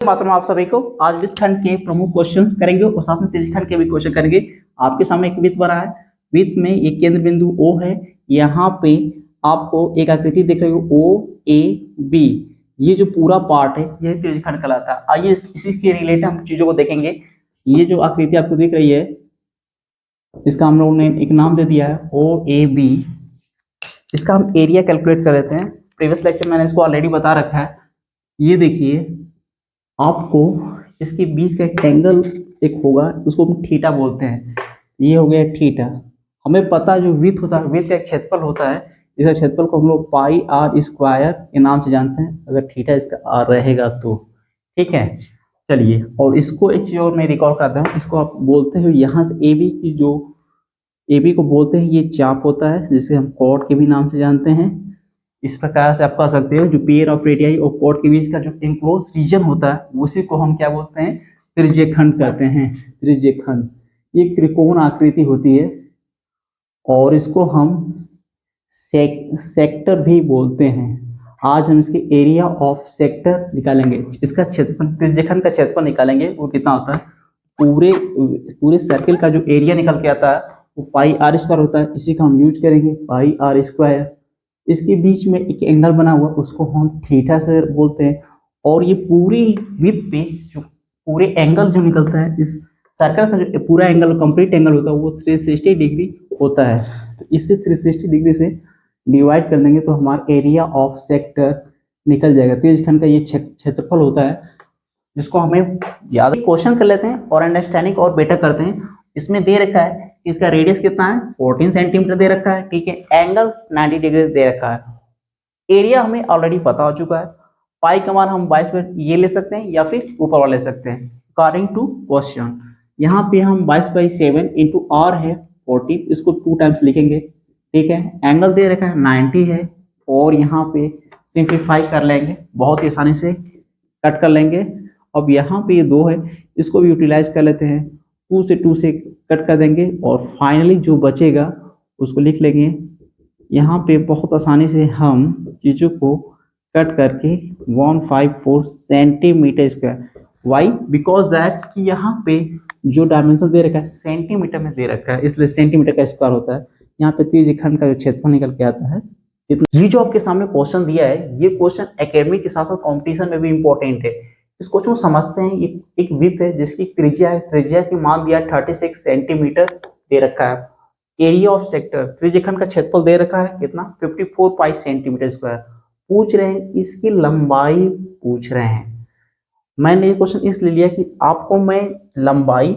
मात्रा आप सभी को आज वृत्तखंड के प्रमुख क्वेश्चंस करेंगे और साथ में त्रिज्यखंड के भी क्वेश्चन करेंगे। आपके सामने एक वृत्त बना है, वृत्त में एक केंद्र बिंदु O है। यहाँ पे आपको एक आकृति दिख रही है OAB। ये जो पूरा पार्ट है यह त्रिज्यखंड कहलाता है। आइए इसी के रिलेटेड हम चीजों को देखेंगे। ये जो आकृति आपको दिख रही है इसका हम लोगों ने एक नाम दे दिया है OAB। इसका हम एरिया कैलकुलेट कर लेते हैं। प्रीवियस लेक्चर मैंने इसको ऑलरेडी बता रखा है। ये देखिए, आपको इसके बीच का एक एंगल एक होगा, उसको हम थीटा बोलते हैं। ये हो गया थीटा। हमें पता है जो वृत्त होता है, वृत्त का एक क्षेत्रफल होता है। इस क्षेत्रफल को हम लोग पाई आर स्क्वायर के नाम से जानते हैं, अगर थीटा इसका आर रहेगा तो। ठीक है, चलिए। और इसको एक चीज और मैं रिकॉल करता हूँ। इसको आप बोलते हैं यहाँ से ए बी की, जो ए बी को बोलते हैं ये चाप होता है, जिसे हम कॉर्ड के भी नाम से जानते हैं। इस प्रकार से आप कह सकते हो जो पेयर ऑफ रेडियाई और कॉर्ड के बीच का जो एनक्लोज रीजन होता है उसी को हम क्या बोलते हैं, त्रिज्यखंड कहते हैं। त्रिज्यखंड ये त्रिकोण आकृति होती है और इसको हम सेक्टर भी बोलते हैं। आज हम इसके एरिया ऑफ सेक्टर निकालेंगे। इसका क्षेत्रफल, त्रिज्यखंड का क्षेत्रफल निकालेंगे, वो कितना होता है। पूरे सर्किल का जो एरिया निकल के आता है वो पाई आर स्क्वायर होता है। इसी का हम यूज करेंगे, पाई आर स्क्वायर। इसके बीच में एक एंगल बना हुआ उसको हम थीटा से बोलते हैं। और ये पूरी विड्थ पे जो पूरे एंगल जो निकलता है, इस सर्कल का जो पूरा एंगल कंप्लीट एंगल होता है वो 360 डिग्री होता है। तो इससे 360 डिग्री से डिवाइड कर देंगे तो हमारा एरिया ऑफ सेक्टर निकल जाएगा। त्रिज्यखंड का ये क्षेत्रफल होता है, जिसको हमें याद। क्वेश्चन कर लेते हैं और अंडरस्टैंडिंग और बेटर करते हैं। इसमें दे रखा है इसका रेडियस कितना है, 14 सेंटीमीटर दे रखा है। ठीक है, एंगल 90 डिग्री दे रखा है। एरिया हमें ऑलरेडी पता हो चुका है। पाई का मान हम 22 में ये ले सकते हैं या फिर ऊपर वाला ले सकते हैं अकॉर्डिंग टू क्वेश्चन। यहाँ पे हम 22/7 इंटू आर है 40, इसको 2 टाइम्स लिखेंगे। ठीक है, एंगल दे रखा है 90 है और यहाँ पे सिंप्लीफाई कर लेंगे, बहुत ही आसानी से कट कर लेंगे। अब यहाँ पे ये 2 है, इसको भी यूटिलाइज कर लेते हैं। 2 से कट कर देंगे और फाइनली जो बचेगा उसको लिख लेंगे। यहाँ पे बहुत आसानी से हम चीज़ों को कट करके 154 centimetre square. Why? Because that कि यहाँ पे जो डायमेंशन दे रखा है सेंटीमीटर में दे रखा है, इसलिए सेंटीमीटर का स्क्वायर होता है। यहाँ पे त्रिज्यखंड का जो क्षेत्रफल निकल के आता है। ये जो आपके सामने क्वेश्चन दिया है, ये क्वेश्चन एकेडमिक के साथ साथ कॉम्पिटिशन में भी इंपॉर्टेंट है। इस क्वेश्चन को समझते हैं। एक वृत्त है जिसकी त्रिज्या है, त्रिज्या की मान दिया 36 सेंटीमीटर दे रखा है। एरिया ऑफ सेक्टर, त्रिज्यखंड का क्षेत्रफल दे रखा है कितना, 54 पाई सेंटीमीटर स्क्वायर। पूछ रहे हैं इसकी लंबाई पूछ रहे हैं। मैंने ये क्वेश्चन इसलिए लिया कि आपको मैं लंबाई,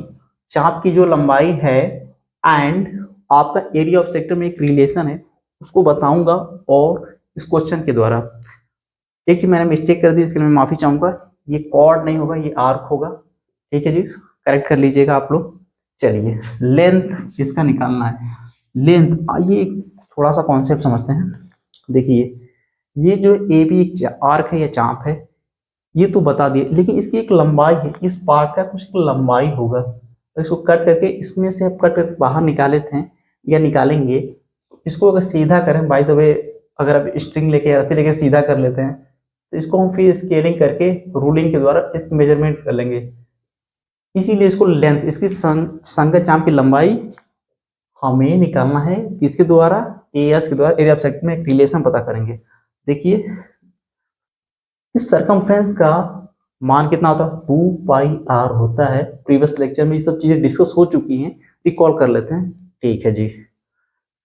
चाप की जो लंबाई है एंड आपका एरिया ऑफ सेक्टर में एक रिलेशन है उसको बताऊंगा। और इस क्वेश्चन के द्वारा एक चीज मैंने मिस्टेक कर दी, इसके लिए मैं माफी चाहूंगा। ये कॉर्ड नहीं होगा, ये आर्क होगा। ठीक है जी, करेक्ट कर लीजिएगा आप लोग। चलिए, लेंथ इसका निकालना है। लेंथ, आइए थोड़ा सा कॉन्सेप्ट समझते हैं। देखिए, ये जो ए बी आर्क है या चाप है, ये तो बता दिए, लेकिन इसकी एक लंबाई है। इस पार्ट का कुछ लंबाई होगा, तो इसको कट करके इसमें से आप कट करके बाहर निकाले थे या निकालेंगे। इसको अगर सीधा करें, बाय द वे, अगर आप स्ट्रिंग लेके ऐसे लेके सीधा कर लेते हैं तो इसको हम फिर स्केलिंग करके रूलिंग के द्वारा एक मेजरमेंट कर लेंगे। इसीलिए इसको लेंथ, इसकी संगत चाप की लंबाई हमें निकालना है। किसके द्वारा, एएस के द्वारा, एरिया ऑफ सेक्टर में एक रिलेशन पता करेंगे। देखिए, इस सरकमफ्रेंस का मान कितना होता है, 2 पाई आर होता है। प्रीवियस लेक्चर में ये सब चीजें डिस्कस हो चुकी हैं, रिकॉल कर लेते हैं। ठीक है जी,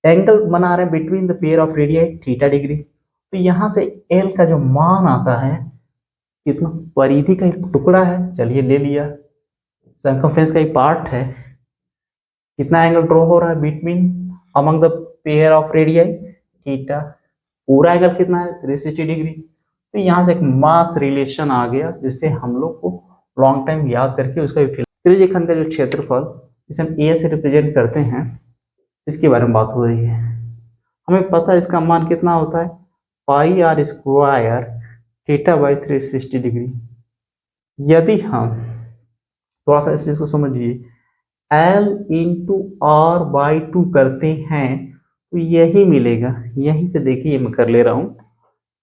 एंगल बना रहे हैं between the pair of radii theta degree. तो यहाँ से एल का जो मान आता है कितना, परिधि का एक टुकड़ा है, चलिए ले लिया। सरकमफ्रेंस का एक पार्ट है, कितना एंगल ड्रॉ हो रहा है between among the pair of radii theta. पूरा एंगल कितना है, 360 डिग्री। तो यहाँ से एक मस्त रिलेशन आ गया जिससे हम लोग को लॉन्ग टाइम याद करके उसका त्रिज्यखंड का जो क्षेत्रफल, इसे हम ए से रिप्रेजेंट करते हैं, इसके बारे में बात हो रही है। हमें पता है इसका मान कितना होता है, pi r square theta by 360 degree. यदि हम थोड़ा सा इस चीज को समझिए, L इंटू आर बाई 2 करते हैं तो यही मिलेगा। यहीं पे देखिए, मैं कर ले रहा हूं,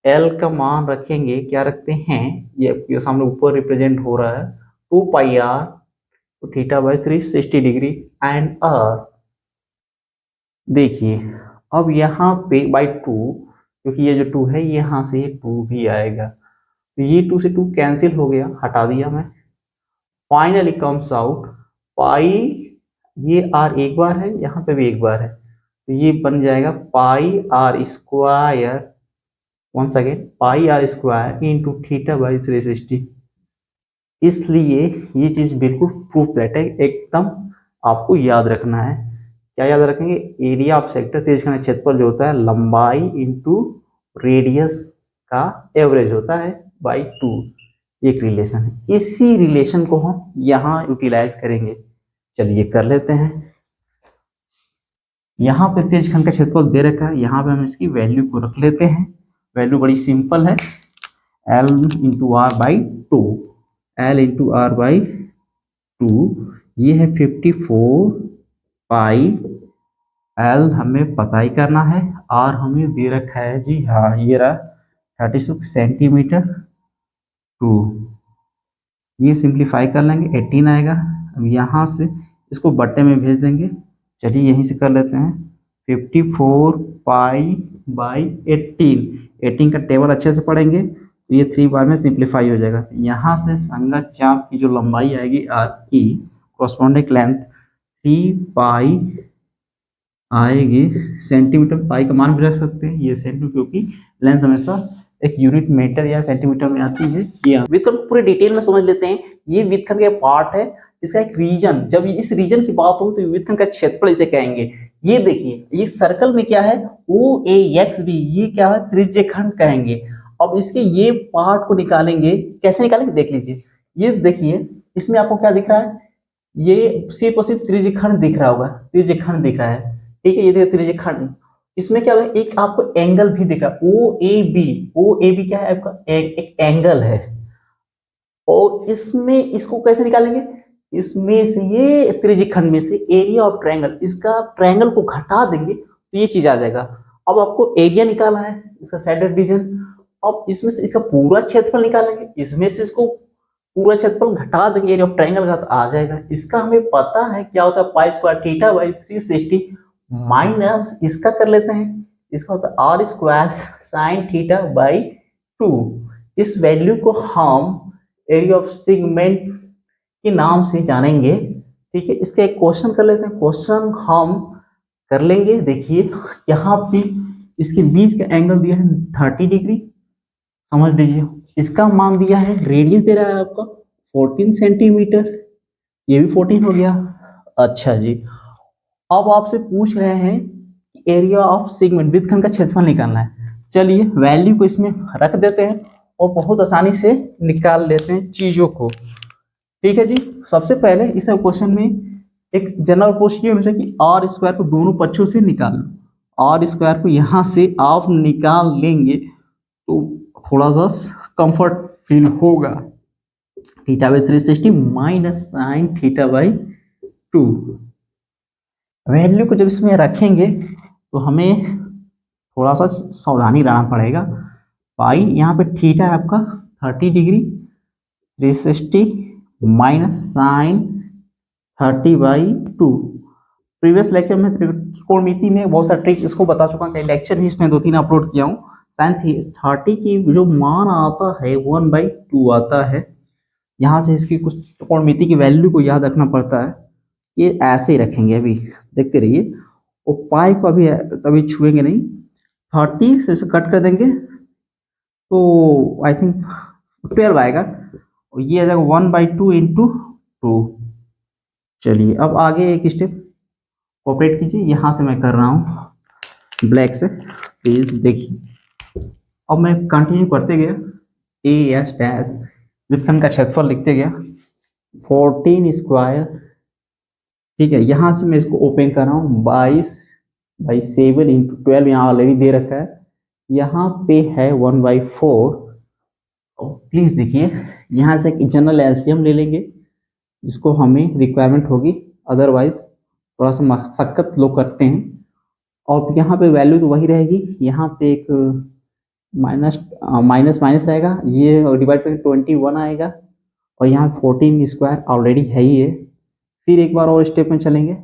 एल का मान रखेंगे, क्या रखते हैं, ये आपके सामने ऊपर रिप्रेजेंट हो रहा है 2 πr तो theta by 360 degree and r. देखिए अब यहाँ पे बाई 2, क्योंकि ये जो 2 है यहाँ से ये 2 भी आएगा, तो ये 2 से 2 कैंसिल हो गया, हटा दिया मैं। फाइनली कम्स आउट पाई, ये आर एक बार है, यहाँ पे भी एक बार है, तो ये बन जाएगा pi r square, once again pi r square into theta by 360। इसलिए ये चीज बिल्कुल प्रूफ दैट है, एकदम आपको याद रखना है। क्या याद रखेंगे, एरिया ऑफ सेक्टर तिरछा क्षेत्रफल जो होता है लंबाई इंटू रेडियस का एवरेज होता है बाई 2, एक रिलेशन है। इसी रिलेशन को हम यहाँ यूटिलाइज करेंगे। चलिए कर लेते हैं। यहाँ पे तिरछा का क्षेत्रफल दे रखा है, यहाँ पे हम इसकी वैल्यू को रख लेते हैं। वैल्यू बड़ी सिंपल है, L into r by 2, L into r by 2, ये है 54 पाई, L हमें पता ही करना है, R हमें दे रखा है जी, हाँ ये रहा 36 सेंटीमीटर 2। ये सिंप्लीफाई कर लेंगे 18 आएगा। अब यहाँ से इसको बट्टे में भेज देंगे। चलिए यहीं से कर लेते हैं, 54 पाई बाई 18 का टेबल अच्छे से पढ़ेंगे तो ये 3 बार में सिंप्लीफाई हो जाएगा। यहाँ से संगत चाप की जो लंबाई आएगी आर की कॉरस्पॉन्डिंग लेंथ 3 पाई आएगी सेंटीमीटर, पाई का मान भी रख सकते हैं ये सेंटीमीटर, क्योंकि लेंथ हमेशा एक यूनिट मीटर या सेंटीमीटर में आती है। ये वितरण पूरे डिटेल में समझ लेते हैं। ये वितरण का पार्ट है, इसका एक रीजन, जब इस रीजन की बात हो तो वितरण का क्षेत्रफल इसे कहेंगे। ये देखिए ये सर्कल में क्या है ओ ए एक्स बी, ये क्या है त्रिज्यखंड कहेंगे। अब इसके ये पार्ट को निकालेंगे, कैसे निकालेंगे देख लीजिए। ये देखिए इसमें आपको क्या दिख रहा है, ये सिर्फ और सिर्फ त्रिज्यखंड दिख रहा होगा, त्रिज्यखंड दिख रहा है, ठीक है। ये देखिए त्रिज्यखंड, इसमें क्या होगा, एक आपको एंगल भी दिख रहा है ओ A B. O A B क्या है आपका, एक एंगल है। और इसमें इसको कैसे निकालेंगे, इसमें से ये त्रिज्यखंड में से एरिया ऑफ ट्रायंगल, इसका ट्रायंगल को घटा देंगे तो ये चीज आ जाएगा। अब आपको एरिया निकालना है इसका साइड डिवीजन। अब इसमें से इसका पूरा क्षेत्रफल निकालेंगे, इसमें से इसको पूरा क्षेत्रफल घटा देंगे एरिया ऑफ ट्रायंगल का तो आ जाएगा। इसका हमें पता है क्या होता है, pi square theta by 360 minus इसका कर लेते हैं, इसका होता है r square sine theta by 2। इस वैल्यू को हम एरिया ऑफ सेगमेंट के नाम से जानेंगे, ठीक है। इसका एक क्वेश्चन कर लेते हैं, क्वेश्चन हम कर लेंगे। देखिए यहाँ पे इसके बीच का एंगल दिया है 30 डिग्री, समझ लीजिए। इसका मान दिया है, रेडियस दे रहा है आपका 14 सेंटीमीटर, ये भी 14 हो गया। अच्छा जी, अब आपसे पूछ रहे हैं एरिया ऑफ सेगमेंट वृत्तखंड का क्षेत्रफल निकालना है। चलिए वैल्यू को इसमें रख देते हैं और बहुत आसानी से निकाल लेते हैं चीजों को, ठीक है जी। सबसे पहले इस क्वेश्चन में एक जनरल अप्रोच ये होना चाहिए कि आर स्क्वायर को दोनों पक्षों से निकाल लो। आर स्क्वायर को यहाँ से आप निकाल लेंगे तो थोड़ा सा कंफर्ट फील होगा। Theta by 360 minus sign theta by 2, value को जब इसमें रखेंगे तो हमें थोड़ा सा सावधानी रहना पड़ेगा। पाई यहाँ पे थीटा है आपका 30 degree, 360 minus sine 30 by 2। Previous lecture में त्रिकोणमिति में बहुत सारा ट्रिक इसको बता चुका हूँ, लेक्चर भी इसमें 2-3 अपलोड किया हूँ। साइन 30 की जो मान आता है 1/2 आता है। यहाँ से इसकी कुछ त्रिकोणमिति की वैल्यू को याद रखना पड़ता है। ये ऐसे ही रखेंगे, अभी देखते रहिए। और पाई को अभी छुएंगे नहीं, 30 से इसे कट कर देंगे तो आई थिंक 12 आएगा, और ये आ जाएगा 1/2 इंटू 2। चलिए अब आगे एक स्टेप कोऑपरेट कीजिए, यहाँ से मैं कर रहा हूँ ब्लैक से, प्लीज देखिए। अब मैं कंटिन्यू करते गया, ए एस डैश वृत्तखंड का क्षेत्रफल लिखते गया 14 स्क्वायर, ठीक है। यहाँ से मैं इसको ओपन कर रहा हूँ 22/7 इंटू 12, यहाँ ऑलरेडी दे रखा है, यहाँ पे है 1/4। प्लीज देखिए यहाँ से एक जनरल एलसीएम ले लेंगे जिसको हमें रिक्वायरमेंट होगी, अदरवाइज थोड़ा सा मशक्कत लोग करते हैं। और यहाँ पे वैल्यू तो वही रहेगी, यहाँ पे एक माइनस माइनस माइनस रहेगा, ये डिवाइड करके 21 आएगा, और यहाँ 14 स्क्वायर ऑलरेडी है ही है। फिर एक बार और स्टेप में चलेंगे,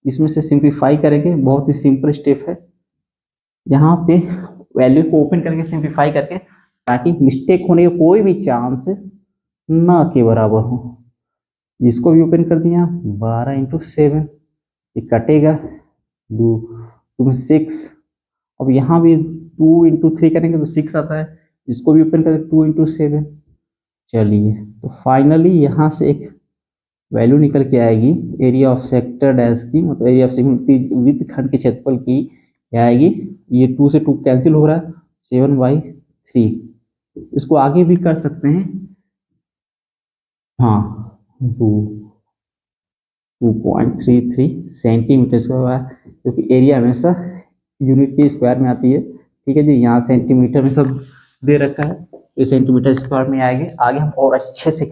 इसमें से सिंप्लीफाई करेंगे, बहुत ही सिंपल स्टेप है। यहाँ पे वैल्यू को ओपन करके सिंप्लीफाई करके, ताकि मिस्टेक होने के कोई भी चांसेस ना के बराबर हो। इसको भी ओपन कर दिया, 12 इंटू 7, ये कटेगा, 6। अब यहाँ भी 2 इंटू 3 करेंगे तो 6 आता है, इसको भी ओपन करके 2 इंटू 7। चलिए, तो फाइनली यहाँ से एक वैल्यू निकल के आएगी एरिया ऑफ सेक्टर डैश की, मतलब एरिया ऑफ सेक्टर विद खंड के क्षेत्रफल की क्या आएगी, ये 2 से 2 कैंसिल हो रहा है, 7/3। इसको आगे भी कर सकते हैं, हाँ, 2.33 सेंटीमीटर स्क्वायर, क्योंकि एरिया हमेशा यूनिट के स्क्वायर में आती है। ठीक है जी, यहाँ सेंटीमीटर में सब दे रखा है, ये सेंटीमीटर स्क्वायर में आएंगे। आगे हम और अच्छे से